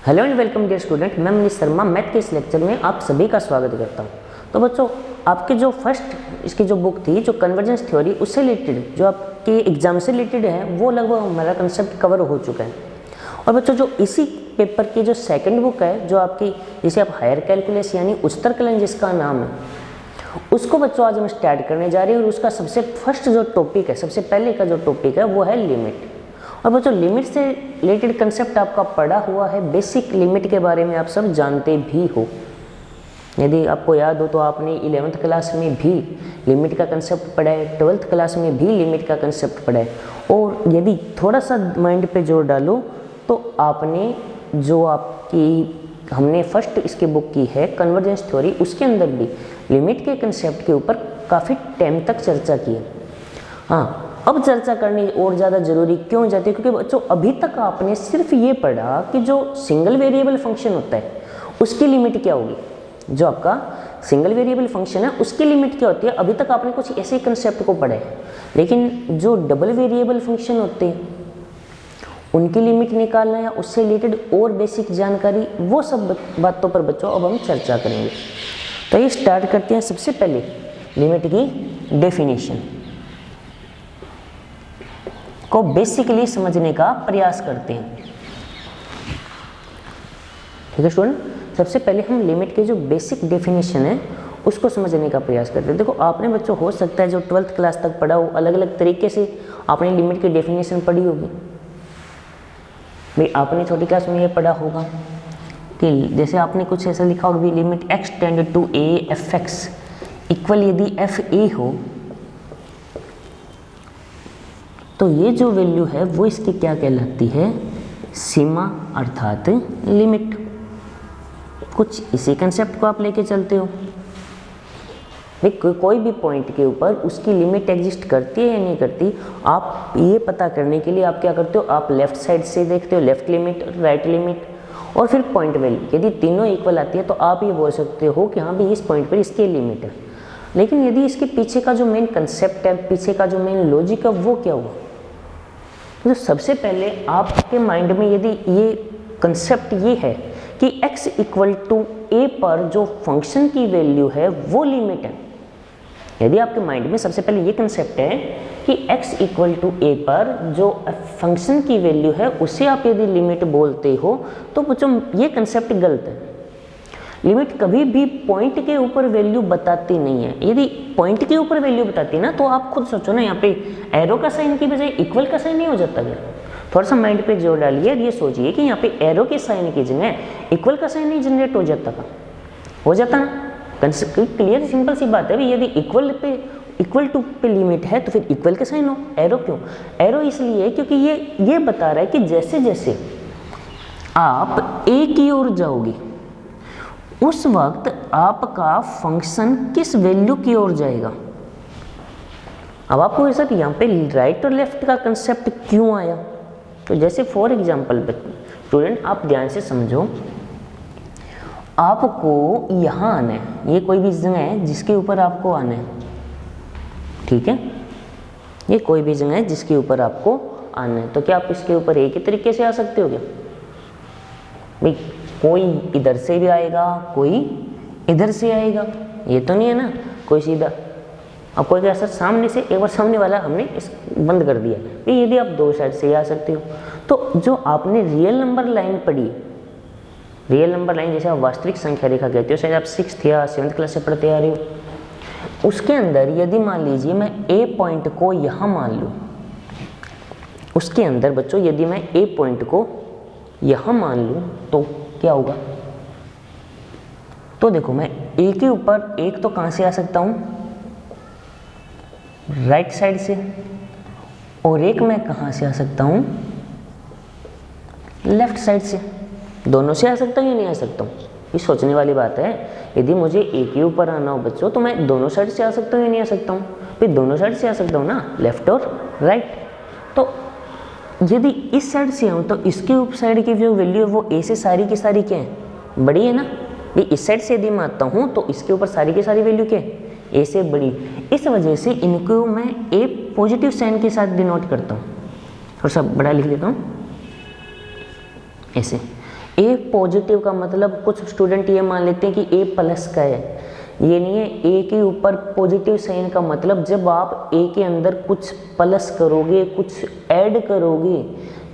Hello and welcome dear student, मैं Manish Sharma math के इस लेक्चर में आप सभी का स्वागत करता हूं। तो बच्चों, आपके जो फर्स्ट इसकी जो बुक थी जो कन्वर्जेंस थ्योरी, उससे रिलेटेड जो आपके एग्जाम से रिलेटेड है वो लगभग हमारा कंसेप्ट कवर हो चुका है। और बच्चों, जो इसी पेपर की जो सेकेंड बुक है जो आपकी जिसे आप हायर कैलकुलस यानी उच्चतर कलन जिसका नाम है, उसको बच्चों आज हम स्टार्ट करने जा रहे हैं। और उसका सबसे फर्स्ट जो टॉपिक है, सबसे पहले का जो टॉपिक है वो है लिमिट। और बच्चों, लिमिट से रिलेटेड कंसेप्ट आपका पढ़ा हुआ है, बेसिक लिमिट के बारे में आप सब जानते भी हो। यदि आपको याद हो तो आपने 11th क्लास में भी लिमिट का कंसेप्ट पढ़ा है, 12th क्लास में भी लिमिट का कंसेप्ट पढ़ा है। और यदि थोड़ा सा माइंड पे जोर डालो तो आपने जो आपकी हमने फर्स्ट इसकी बुक की है कन्वर्जेंस थ्योरी, उसके अंदर भी लिमिट के कंसेप्ट के ऊपर काफ़ी टाइम तक चर्चा की है। हाँ, अब चर्चा करनी और ज़्यादा ज़रूरी क्यों हो जाती है, क्योंकि बच्चों अभी तक आपने सिर्फ ये पढ़ा कि जो सिंगल वेरिएबल फंक्शन होता है उसकी लिमिट क्या होगी। जो आपका सिंगल वेरिएबल फंक्शन है उसकी लिमिट क्या होती है, अभी तक आपने कुछ ऐसे कंसेप्ट को पढ़ा है। लेकिन जो डबल वेरिएबल फंक्शन होते हैं उनकी लिमिट निकालना या उससे रिलेटेड और बेसिक जानकारी, वो सब बातों पर बच्चों अब हम चर्चा करेंगे। तो ये स्टार्ट करते हैं। सबसे पहले लिमिट की डेफिनेशन को बेसिकली समझने का प्रयास करते हैं। ठीक है स्टूडेंट, सबसे पहले हम लिमिट के जो बेसिक डेफिनेशन है उसको समझने का प्रयास करते हैं। देखो, आपने बच्चों हो सकता है जो 12th क्लास तक पढ़ा हो, अलग अलग तरीके से आपने लिमिट की डेफिनेशन पढ़ी होगी। भाई आपने छोटी क्लास में ये पढ़ा होगा कि जैसे आपने कुछ ऐसा लिखा होगा, limit x tend to a fx equal यदि f a हो तो ये जो वैल्यू है वो इसकी क्या कहलाती है, सीमा अर्थात लिमिट। कुछ इसी कंसेप्ट को आप लेके चलते हो। कोई भी पॉइंट के ऊपर उसकी लिमिट एग्जिस्ट करती है या नहीं करती, आप ये पता करने के लिए आप क्या करते हो, आप लेफ्ट साइड से देखते हो, लेफ्ट लिमिट, राइट लिमिट और फिर पॉइंट वैल्यू। यदि तीनों इक्वल आती है तो आप ये बोल सकते हो कि हाँ भी इस पॉइंट पर इसकी लिमिट है। लेकिन यदि इसके पीछे का जो मेन कंसेप्ट है, पीछे का जो मेन लॉजिक है, वो क्या हुआ, तो सबसे पहले आपके माइंड में यदि ये कंसेप्ट ये है कि x इक्वल टू a पर जो फंक्शन की वैल्यू है वो लिमिट है, यदि आपके माइंड में सबसे पहले ये कंसेप्ट है कि x इक्वल टू a पर जो फंक्शन की वैल्यू है उसे आप यदि लिमिट बोलते हो तो बच्चों ये कंसेप्ट गलत है। लिमिट कभी भी पॉइंट के ऊपर वैल्यू बताती नहीं है। यदि पॉइंट के ऊपर वैल्यू बताती ना तो आप खुद सोचो ना, यहाँ पे एरो का साइन की बजाय इक्वल का साइन नहीं हो जाता क्या। थोड़ा सा माइंड पे जोर डालिए, ये सोचिए कि यहाँ पे एरो के साइन की जगह इक्वल का साइन नहीं जनरेट हो जाता का, हो जाता ना। क्लियर सिंपल सी बात है भाई, यदि इक्वल टू पे लिमिट है तो फिर इक्वल का साइन हो। एरो क्यों, एरो इसलिए क्योंकि ये बता रहा है कि जैसे जैसे आप ए की ओर जाओगे उस वक्त आपका फंक्शन किस वैल्यू की ओर जाएगा। अब आपको सर यहाँ पे राइट और लेफ्ट का कंसेप्ट क्यों आया, तो जैसे फॉर एग्जांपल स्टूडेंट आप ध्यान से समझो, आपको यहाँ आना है, ये कोई भी जगह है जिसके ऊपर आपको आना है, ठीक है, ये कोई भी जगह है जिसके ऊपर आपको आना है। तो क्या आप इसके ऊपर एक ही तरीके से आ सकते हो क्या भाई, कोई इधर से भी आएगा कोई इधर से आएगा, ये तो नहीं है ना कोई सीधा। अब कोई कैसा सामने से, एक बार सामने वाला हमने इस बंद कर दिया, यदि आप दो साइड से आ सकते हो। तो जो आपने रियल नंबर लाइन पढ़ी, रियल नंबर लाइन जैसे आप वास्तविक संख्या रेखा कहते हो, शायद आप 6th या 7th क्लास से पढ़ते आ रहे हो, उसके अंदर यदि मान लीजिए मैं ए पॉइंट को यहाँ मान लूँ, उसके अंदर बच्चों यदि मैं ए पॉइंट को यहाँ मान लूँ तो क्या होगा। तो देखो, मैं ए के ऊपर एक तो कहाँ से आ सकता हूँ, राइट साइड से, और एक मैं कहाँ से आ सकता हूँ, लेफ्ट साइड से। दोनों से आ सकता हूँ या नहीं आ सकता हूँ, ये सोचने वाली बात है। यदि मुझे ए के ऊपर आना हो बच्चों तो मैं दोनों साइड से आ सकता हूँ या नहीं आ सकता हूँ, फिर दोनों साइड से आ सकता हूँ ना, लेफ्ट और राइट। तो यदि इस साइड से आऊँ तो इसके उप साइड की जो वैल्यू है वो ए से सारी की सारी क्या है, बड़ी है ना। ये इस साइड से यदि मैं आता हूँ तो इसके ऊपर सारी की सारी वैल्यू क्या है, ए से बड़ी। इस वजह से इनको मैं ए पॉजिटिव साइन के साथ डिनोट करता हूँ। थोड़ा सा बड़ा लिख लेता हूँ ऐसे। ए पॉजिटिव का मतलब कुछ स्टूडेंट ये मान लेते हैं कि ए प्लस का है, ये नहीं है। ए के ऊपर पॉजिटिव साइन का मतलब जब आप ए के अंदर कुछ प्लस करोगे, कुछ ऐड करोगे,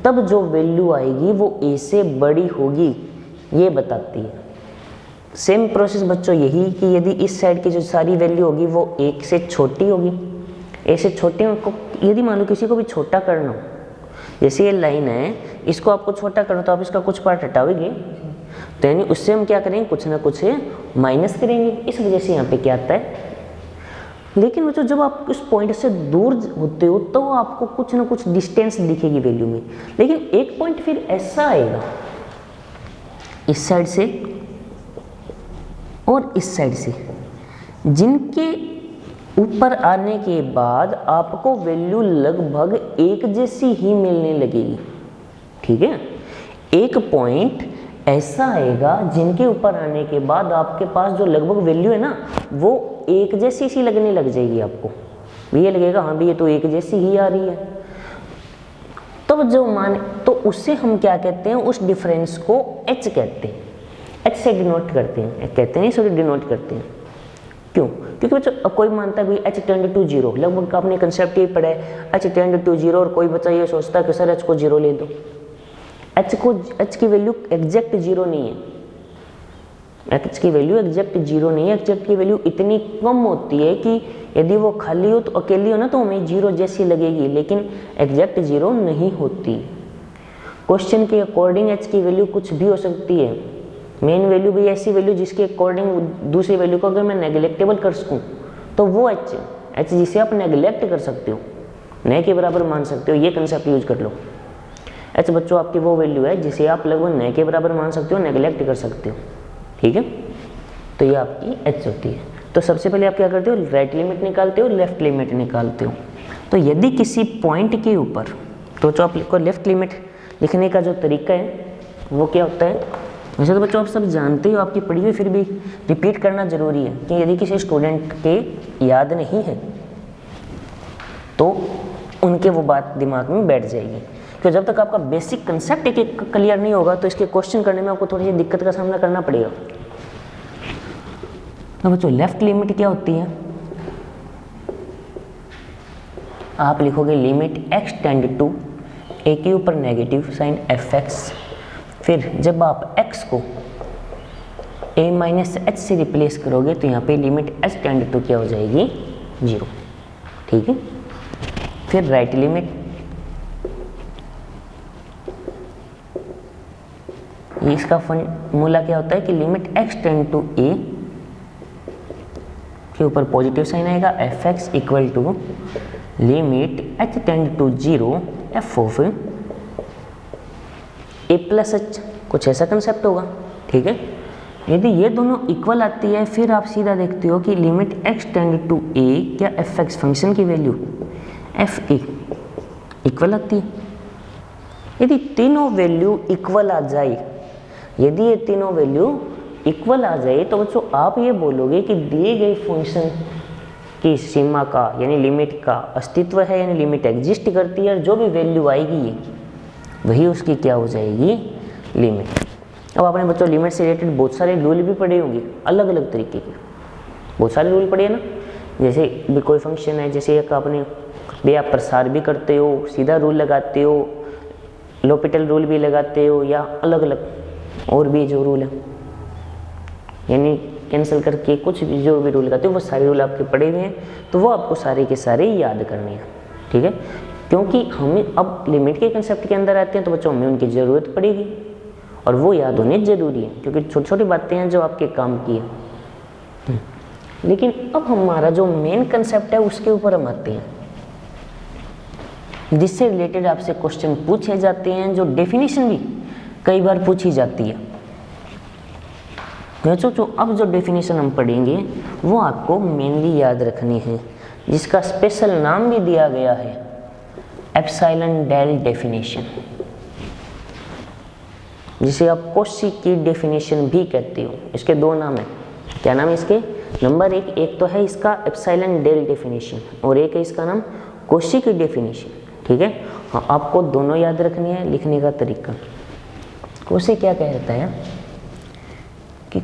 तब जो वैल्यू आएगी वो ए से बड़ी होगी, ये बताती है। सेम प्रोसेस बच्चों यही कि यदि इस साइड की जो सारी वैल्यू होगी वो एक से छोटी होगी, ए से छोटी को यदि मान लो किसी को भी छोटा करना हो, जैसे ये लाइन है, इसको आपको छोटा करना तो आप इसका कुछ पार्ट हटाओगे, तो यानी उससे हम क्या करेंगे, कुछ ना कुछ माइनस करेंगे, इस वजह से यहाँ पे क्या आता है। लेकिन बच्चों जब आप उस पॉइंट से दूर होते हो तो आपको कुछ ना कुछ डिस्टेंस दिखेगी वैल्यू में, लेकिन एक पॉइंट फिर ऐसा आएगा इस साइड से और इस साइड से, जिनके ऊपर आने के बाद आपको वैल्यू लगभग एक जैसी ही मिलने लगेगी। ठीक है, एक पॉइंट ऐसा आएगा जिनके ऊपर आने के बाद आपके पास जो लगभग वैल्यू है ना वो एक जैसी सी लगने लग जाएगी। आपको भी ये लगेगा हाँ भी ये तो एक जैसी ही आ रही है। तो जो मान तो उससे हम क्या कहते हैं, उस डिफरेंस को h कहते हैं, h से डिनोट करते हैं, कहते हैं सॉरी डिनोट करते हैं। क्यों? क्योंकि बच्चों अब कोई मानता है भाई h टेंड टू 0, लगभग आपने कंसेप्ट ये पढ़ा है h टेंड टू 0, और कोई बच्चा ये सोचता है कि सर h को 0 ले दो। h की वैल्यू एग्जैक्ट 0 नहीं है, h की वैल्यू एग्जैक्ट 0 नहीं है, एग्जैक्ट की वैल्यू इतनी कम होती है कि यदि वो खाली हो तो अकेली हो ना तो हमें 0 जैसी लगेगी, लेकिन एग्जैक्ट 0 नहीं होती। क्वेश्चन के अकॉर्डिंग h की वैल्यू कुछ भी हो सकती है। मेन वैल्यू भी ऐसी वैल्यू जिसके अकॉर्डिंग दूसरी वैल्यू को अगर मैं नेग्लेक्टेबल कर सकूं तो वो h जिसे आप नेग्लेक्ट कर सकते हो, न के बराबर मान सकते हो, ये कंसेप्ट यूज कर लो। h बच्चों आपकी वो वैल्यू है जिसे आप लगभग न के बराबर मान सकते हो, नेग्लेक्ट कर सकते हो। ठीक है, तो ये आपकी h होती है। तो सबसे पहले आप क्या करते हो, राइट लिमिट निकालते हो, लेफ्ट लिमिट निकालते हो। तो यदि किसी पॉइंट के ऊपर, तो जो आपको लेफ्ट लिमिट लिखने का जो तरीका है वो क्या होता है, वैसे तो बच्चों आप सब जानते हो, आपकी पढ़ी हुई, फिर भी रिपीट करना जरूरी है कि यदि किसी स्टूडेंट के याद नहीं है तो उनके वो बात दिमाग में बैठ जाएगी। तो जब तक आपका बेसिक कंसेप्ट एक एक क्लियर नहीं होगा तो इसके क्वेश्चन करने में आपको थोड़ी सी दिक्कत का सामना करना पड़ेगा। तो बच्चों लेफ्ट लिमिट क्या होती है, आप लिखोगे limit x tend to a के ऊपर नेगेटिव साइन fx, फिर जब आप x को a माइनस एच से रिप्लेस करोगे तो यहाँ पे लिमिट h टेंड टू क्या हो जाएगी, 0। ठीक है, फिर राइट लिमिट, इसका फॉर्मूला क्या होता है कि limit x tend to a के ऊपर पॉजिटिव साइन आएगा, fx equal to limit h tend to 0 f of a plus h, कुछ ऐसा कंसेप्ट होगा। ठीक है, यदि ये दोनों इक्वल आती है फिर आप सीधा देखते हो कि limit x tend to a क्या fx फंक्शन की वैल्यू f इक्वल आती है। यदि तीनों वैल्यू इक्वल आ जाए, यदि ये तीनों वैल्यू इक्वल आ जाए तो बच्चों आप ये बोलोगे कि दिए गए फंक्शन की सीमा का यानी लिमिट का अस्तित्व है, यानी लिमिट एग्जिस्ट करती है, और जो भी वैल्यू आएगी वही उसकी क्या हो जाएगी, लिमिट। अब आपने बच्चों लिमिट से रिलेटेड बहुत सारे रूल भी पढ़े होंगे, अलग अलग तरीके के बहुत सारे रूल पढ़े ना। जैसे भी कोई फंक्शन है, जैसे एक आपने भी आप प्रसार भी करते हो, सीधा रूल लगाते हो, लोपिटल रूल भी लगाते हो, या अलग अलग और भी जो रूल है यानी कैंसिल करके कुछ भी जो भी रूल लगाते हो वो सारे रूल आपके पढ़े हुए हैं, तो वो आपको सारे के सारे याद करने हैं। ठीक है, क्योंकि हमें अब लिमिट के कंसेप्ट के अंदर आते हैं तो बच्चों हमें उनकी ज़रूरत पड़ेगी और वो याद होने ज़रूरी है, क्योंकि छोटी छोटी बातें हैं जो आपके काम की है। लेकिन अब हमारा जो मेन कंसेप्ट है उसके ऊपर हम आते हैं, जिससे रिलेटेड आपसे क्वेश्चन पूछे जाते हैं, जो डेफिनेशन भी कई बार पूछी जाती है। जो अब जो डेफिनेशन हम पढ़ेंगे वो आपको मेनली याद रखनी है, जिसका स्पेशल नाम भी दिया गया है एप्सिलॉन डेल डेफिनेशन, जिसे आप कॉची की डेफिनेशन भी कहते हो। इसके दो नाम है, क्या नाम है इसके, नंबर एक तो है इसका एप्सिलॉन डेल डेफिनेशन और एक है इसका नाम कॉची की डेफिनेशन। ठीक है, हाँ आपको दोनों याद रखनी है, लिखने का तरीका। तो उसे क्या कहता है कि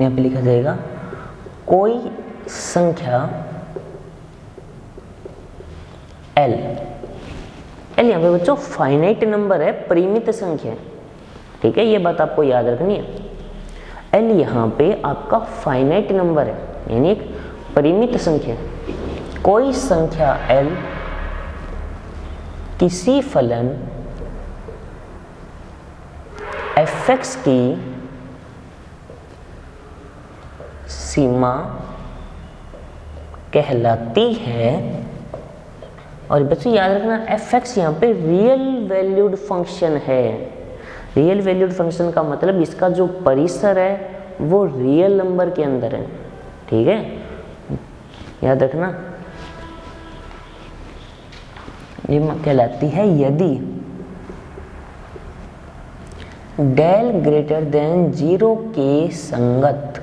यहाँ पे लिखा जाएगा कोई संख्या L यहाँ पे बच्चों फाइनाइट नंबर है, परिमित संख्या है, ठीक है, ये बात आपको याद रखनी है। L यहाँ पे आपका फाइनाइट नंबर है, यानी एक परिमित संख्या है। कोई संख्या L किसी फलन fx की सीमा कहलाती है। और बच्चों याद रखना fx यहाँ पे रियल वैल्यूड फंक्शन है। रियल वैल्यूड फंक्शन का मतलब इसका जो परिसर है वो रियल नंबर के अंदर है, ठीक है, याद रखना। ये कहलाती है यदि डेल ग्रेटर देन 0 के संगत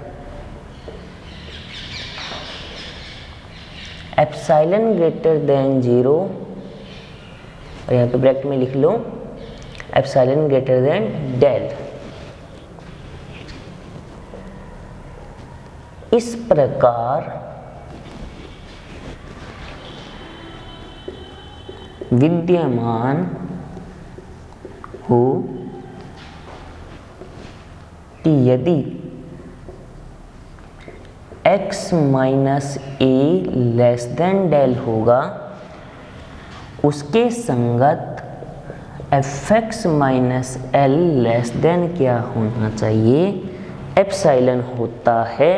एप्सिलॉन ग्रेटर देन 0, और यहाँ पे ब्रैकेट में लिख लो एप्सिलॉन ग्रेटर देन डेल। इस प्रकार विद्यमान हो कि यदि x माइनस ए लेस देन डेल होगा, उसके संगत fx minus L less than क्या होना चाहिए, एप्सिलॉन होता है।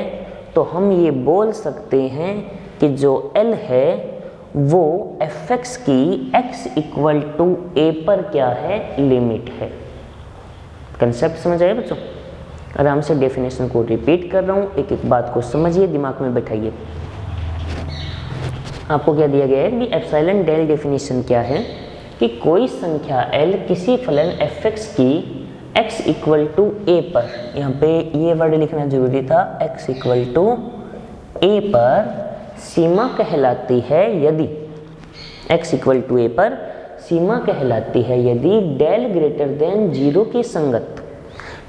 तो हम ये बोल सकते हैं कि जो L है वो fx की x इक्वल टू a पर क्या है, लिमिट है। कंसेप्ट समझ आया बच्चों? आराम से डेफिनेशन को रिपीट कर रहा हूँ, एक एक बात को समझिए, दिमाग में बैठाइए। आपको क्या दिया गया है कि एप्सिलॉन डेल डेफिनेशन क्या है कि कोई संख्या L किसी फलन fx की x इक्वल टू a पर, यहाँ पे ये वर्ड लिखना जरूरी था, x इक्वल टू a पर सीमा कहलाती है यदि x इक्वल टू a पर सीमा कहलाती है यदि डेल ग्रेटर देन 0 के संगत।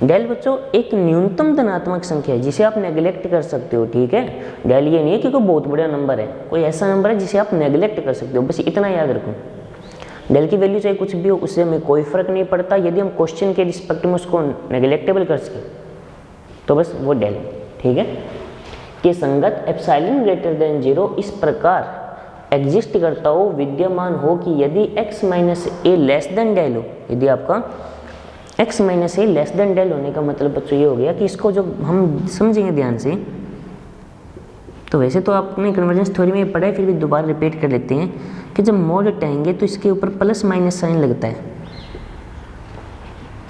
डेल बच्चों एक न्यूनतम धनात्मक संख्या है जिसे आप नेग्लेक्ट कर सकते हो, ठीक है। डेल ये नहीं है कि कोई बहुत बड़ा नंबर है, कोई ऐसा नंबर है जिसे आप नेग्लेक्ट कर सकते हो, बस इतना याद रखो। डेल की वैल्यू चाहे कुछ भी हो, उससे हमें कोई फर्क नहीं पड़ता, यदि हम क्वेश्चन के रिस्पेक्ट में उसको नेग्लेक्टेबल कर सके तो बस वो डेल, ठीक है। कि संगत एप्सिलॉन ग्रेटर देन 0 इस प्रकार एग्जिस्ट करता हो, विद्यमान हो कि यदि x माइनस ए लेस देन डेल हो। यदि आपका x माइनस ए लेस देन डेल होने का मतलब बच्चों ये हो गया कि इसको जो हम समझेंगे ध्यान से, तो वैसे तो आपने कन्वर्जेंस थ्योरी में पढ़ा है, फिर भी दोबारा रिपीट कर लेते हैं कि जब मोड हटाएंगे तो इसके ऊपर प्लस माइनस साइन लगता है।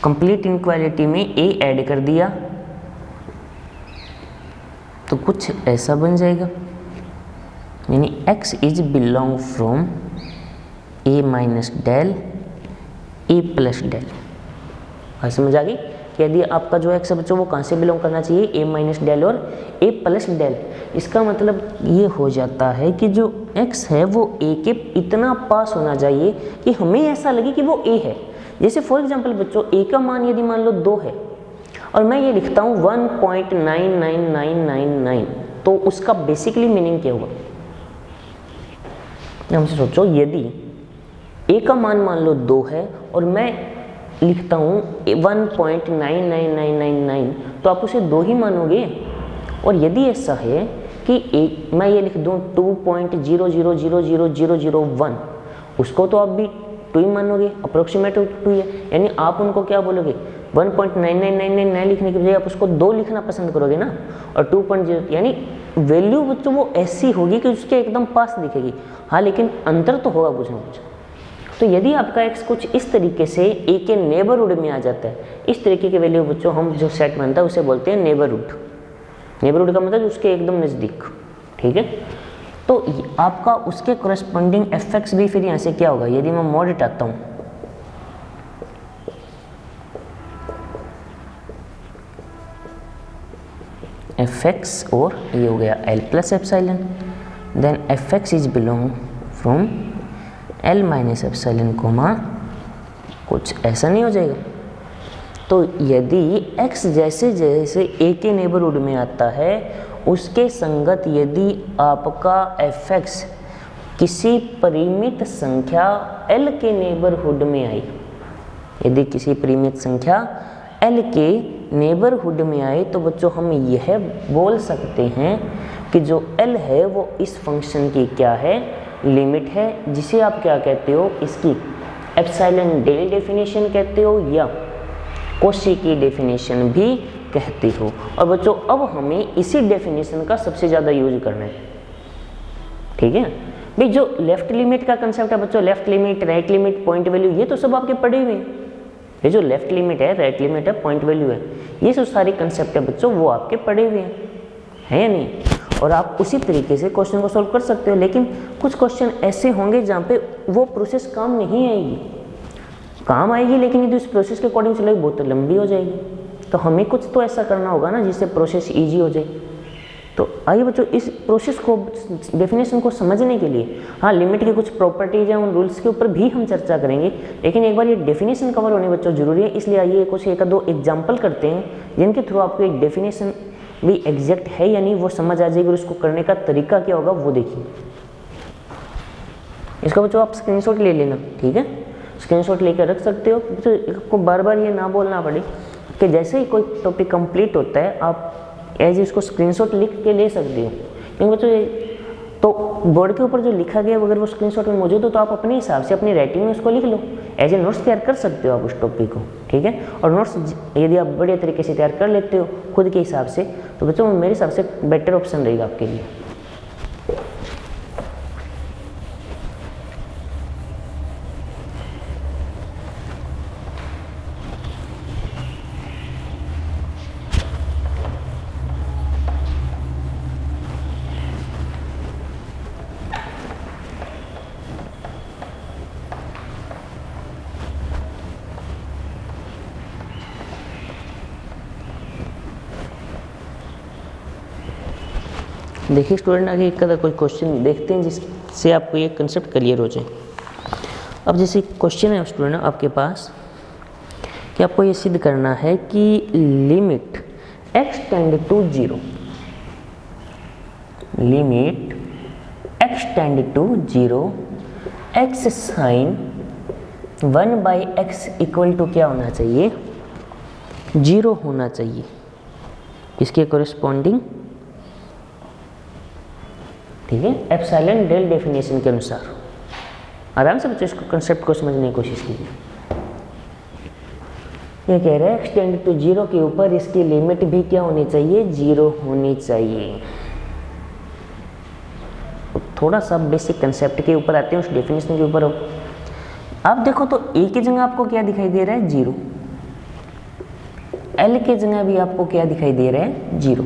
कंप्लीट इनक्वालिटी में a ऐड कर दिया तो कुछ ऐसा बन जाएगा, यानी x is belong from a minus del a plus del. समझ आ गई? यदि आपका जो x है बच्चों वो कहाँ से बिलोंग करना चाहिए, a माइनस डेल और a प्लस डेल। इसका मतलब ये हो जाता है कि जो x है वो a के इतना पास होना चाहिए कि हमें ऐसा लगे कि वो a है। जैसे फॉर एग्जांपल बच्चों a का मान यदि मान लो 2 है और मैं ये लिखता हूँ 1.99999, तो उसका बेसिकली मीनिंग क्या हुआ? हमसे सोचो, यदि a का मान लो 2 है और मैं लिखता हूँ 1.99999, तो आप उसे 2 ही मानोगे। और यदि ऐसा है कि मैं ये लिख दूँ 2.0000001, उसको तो आप भी 2 ही मानोगे, अप्रोक्सीमेट 2 है, यानी आप उनको क्या बोलोगे, 1.99999 लिखने की बजाय आप उसको 2 लिखना पसंद करोगे ना। और 2.0 यानी वैल्यू बच्चों वो ऐसी होगी कि उसके एकदम पास दिखेगी, हाँ, लेकिन अंतर तो होगा कुछ ना कुछ। तो यदि आपका x कुछ इस तरीके से a के नेबरहुड में आ जाता है, इस तरीके के वैल्यू बच्चों हम जो सेट बनता है उसे बोलते हैं नेबरहुड। नेबरहुड का मतलब उसके एकदम नज़दीक, ठीक है। तो आपका उसके करस्पॉन्डिंग fx भी फिर यहाँ से क्या होगा, यदि मैं मॉड हटाता हूँ, fx और ये हो गया l plus epsilon, then fx is belong from L minus epsilon comma कुछ ऐसा नहीं हो जाएगा। तो यदि x जैसे जैसे a के नेबरहुड में आता है उसके संगत यदि आपका fx किसी परिमित संख्या L के नेबरहुड में आई, यदि किसी परिमित संख्या L के नेबरहुड में आए तो बच्चों हम यह बोल सकते हैं कि जो L है वो इस फंक्शन की क्या है, लिमिट है, जिसे आप क्या कहते हो, इसकी एप्सिलॉन डेल डेफिनेशन कहते हो या कोशी की डेफिनेशन भी कहते हो। और बच्चों अब हमें इसी डेफिनेशन का सबसे ज़्यादा यूज करना है, ठीक है भाई। जो लेफ्ट लिमिट का कंसेप्ट है बच्चों, left limit, right limit, point value, ये तो सब आपके पढ़े हुए हैं। ये जो लेफ्ट लिमिट है, राइट लिमिट है, पॉइंट वैल्यू है, ये जो सारे कंसेप्ट है बच्चों वो आपके पढ़े हुए हैं, है या नहीं। और आप उसी तरीके से क्वेश्चन को सॉल्व कर सकते हो। लेकिन कुछ क्वेश्चन ऐसे होंगे जहाँ पे वो प्रोसेस काम नहीं आएगी, काम आएगी लेकिन यदि उस प्रोसेस के अकॉर्डिंग चलेगी बहुत लंबी हो जाएगी। तो हमें कुछ तो ऐसा करना होगा ना जिससे प्रोसेस ईजी हो जाए। तो आइए बच्चों इस प्रोसेस को, डेफिनेशन को समझने के लिए, हाँ लिमिट की कुछ प्रॉपर्टीज हैं, उन रूल्स के ऊपर भी हम चर्चा करेंगे, लेकिन एक बार ये डेफिनेशन कवर होने बच्चों जरूरी है। इसलिए आइए कुछ एक दो एग्जाम्पल करते हैं जिनके थ्रू आपको एक डेफिनेशन भी एग्जैक्ट है या नहीं वो समझ आ जाएगी और उसको करने का तरीका क्या होगा वो देखिए। इसका बच्चों आप स्क्रीनशॉट ले लेना, ठीक है, स्क्रीनशॉट लेकर रख सकते हो। तो आपको बार बार ये ना बोलना पड़े कि जैसे ही कोई टॉपिक कंप्लीट होता है आप एज इसको स्क्रीनशॉट लिख के ले सकते हो। क्योंकि बच्चों तो बोर्ड के ऊपर जो लिखा गया अगर वो स्क्रीनशॉट में मौजूद हो तो आप अपने हिसाब से अपनी राइटिंग में उसको लिख लो, एज ए नोट्स तैयार कर सकते हो आप उस टॉपिक को, ठीक है। और नोट्स यदि आप बढ़िया तरीके से तैयार कर लेते हो खुद के हिसाब से तो बच्चों मेरे हिसाब से बेटर ऑप्शन रहेगा आपके लिए। देखिए स्टूडेंट आगे एक कोई क्वेश्चन देखते हैं जिससे आपको ये कंसेप्ट क्लियर हो जाए। अब जैसे क्वेश्चन है स्टूडेंट आपके पास कि आपको ये सिद्ध करना है कि limit x tend to 0, limit x tend to 0 x sine 1/x equal to क्या होना चाहिए, 0 होना चाहिए, इसके कोरिस्पॉन्डिंग, ठीक है, एप्सिलॉन डेल डेफिनेशन के अनुसार। आराम से बच्चों इसको कंसेप्ट को समझने की कोशिश कीजिए। ये कह रहे हैं x टेंड टू 0 के ऊपर इसकी लिमिट भी क्या होनी चाहिए, 0 होनी चाहिए। थोड़ा सा बेसिक कंसेप्ट के ऊपर आते हैं, उस डेफिनेशन के ऊपर। आप देखो तो a की जगह आपको क्या दिखाई दे रहा है, 0, l की जगह भी आपको क्या दिखाई दे रहा है, 0,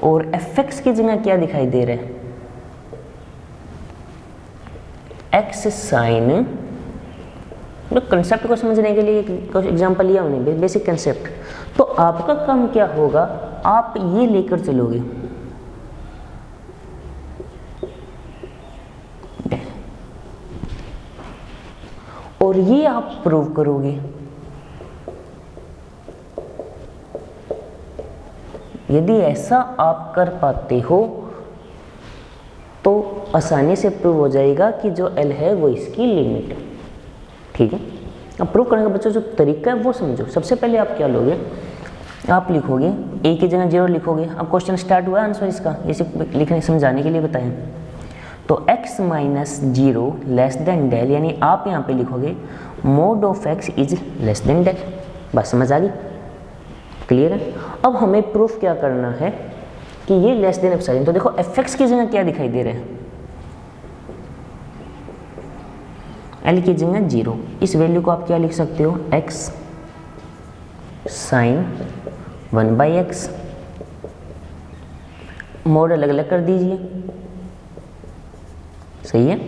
और fx की जगह क्या दिखाई दे रहा है, x साइन। कंसेप्ट को समझने के लिए एक एग्जांपल लिया हमने, बेसिक कंसेप्ट। तो आपका काम क्या होगा, आप ये लेकर चलोगे, और ये आप प्रूव करोगे। यदि ऐसा आप कर पाते हो तो आसानी से प्रूव हो जाएगा कि जो L है वो इसकी लिमिट है, ठीक है। अब प्रूव करने का बच्चों जो तरीका है वो समझो। सबसे पहले आप क्या लोगे, आप लिखोगे a की जगह 0 लिखोगे। अब क्वेश्चन स्टार्ट हुआ आंसर इसका, इसे लिखने समझाने के लिए बताएं। तो x minus 0 less than del, यानी आप यहाँ पे लिखोगे mod of x is less than del. बस समझ आ गई, क्लियर है। अब हमें प्रूफ क्या करना है कि ये लेस देन एप्सिलॉन। तो देखो fx की जगह क्या दिखाई दे रहा है, l की जगह 0। इस वैल्यू को आप क्या लिख सकते हो, x साइन 1/x, मोड अलग अलग कर दीजिए, सही है।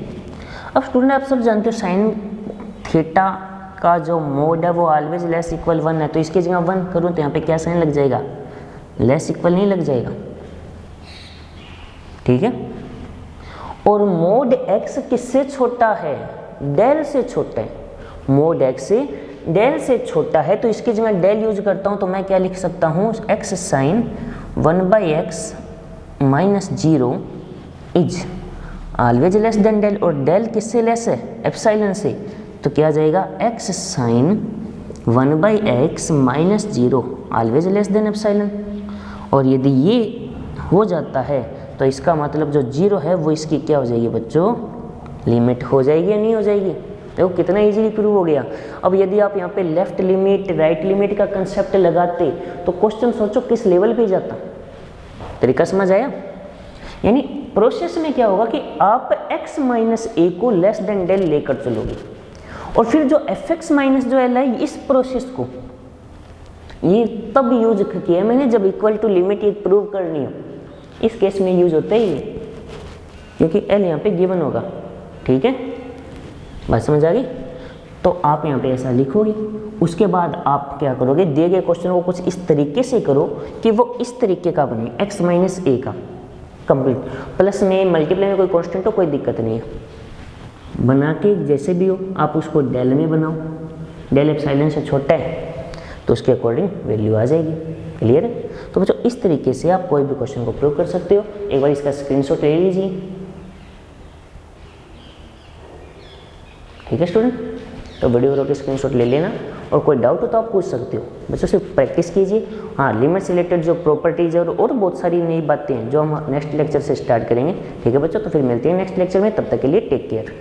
अब स्टूडेंट आप सब जानते हो साइन थीटा का जो मोड है वो ऑलवेज लेस इक्वल 1 है। तो इसकी जगह 1 करूँ तो यहाँ पे क्या साइन लग जाएगा, लेस इक्वल नहीं लग जाएगा, ठीक है। और मोड x किससे छोटा है? डेल से छोटा है। मोड x से डेल से छोटा है, तो इसकी जगह डेल यूज करता हूं तो मैं क्या लिख सकता हूं? x sine 1/x minus 0 is always less than del, और डेल किससे लेस है? एप्सिलॉन से, तो क्या आ जाएगा? x sine 1/x minus 0 always less than epsilon. और यदि ये हो जाता है तो इसका मतलब जो 0 है वो इसकी क्या हो जाएगी बच्चों? लिमिट हो जाएगी या नहीं हो जाएगी? देखो कितना इजीली प्रूव हो गया। अब यदि आप यहाँ पे लेफ्ट लिमिट राइट लिमिट का कंसेप्ट लगाते तो क्वेश्चन सोचो किस लेवल पे जाता। तरीका समझ आया? यानी प्रोसेस में क्या होगा कि आप x माइनस ए को लेस देन डेल लेकर चलोगे, और फिर जो एफ एक्स माइनस जो एल है, इस प्रोसेस को ये तब यूज किया मैंने जब इक्वल टू लिमिट ये प्रूव करनी हो। इस केस में यूज होता है ये, क्योंकि एल यहाँ पे गिवन होगा। ठीक है, बात समझ आ गई? तो आप यहाँ पे ऐसा लिखोगे, उसके बाद आप क्या करोगे? दिए गए क्वेश्चन को कुछ इस तरीके से करो कि वो इस तरीके का बने, x माइनस ए का कंप्लीट, प्लस में मल्टीप्लाई में कोई कांस्टेंट हो, कोई दिक्कत नहीं है। बना के जैसे भी हो आप उसको डेल में बनाओ, डेल एप्सिलॉन से छोटा है तो उसके अकॉर्डिंग वैल्यू आ जाएगी। क्लियर है? तो बच्चों इस तरीके से आप कोई भी क्वेश्चन को प्रूव कर सकते हो। एक बार इसका स्क्रीनशॉट ले लीजिए। ठीक है स्टूडेंट, तो वीडियो के स्क्रीनशॉट ले लेना, और कोई डाउट हो तो आप पूछ सकते हो। बच्चों सिर्फ प्रैक्टिस कीजिए। हाँ, लिमिट से रिलेटेड जो प्रॉपर्टीज और बहुत सारी नई बातें हैं जो हम नेक्स्ट लेक्चर से स्टार्ट करेंगे। ठीक है बच्चों, तो फिर मिलते हैं नेक्स्ट लेक्चर में। तब तक के लिए टेक केयर।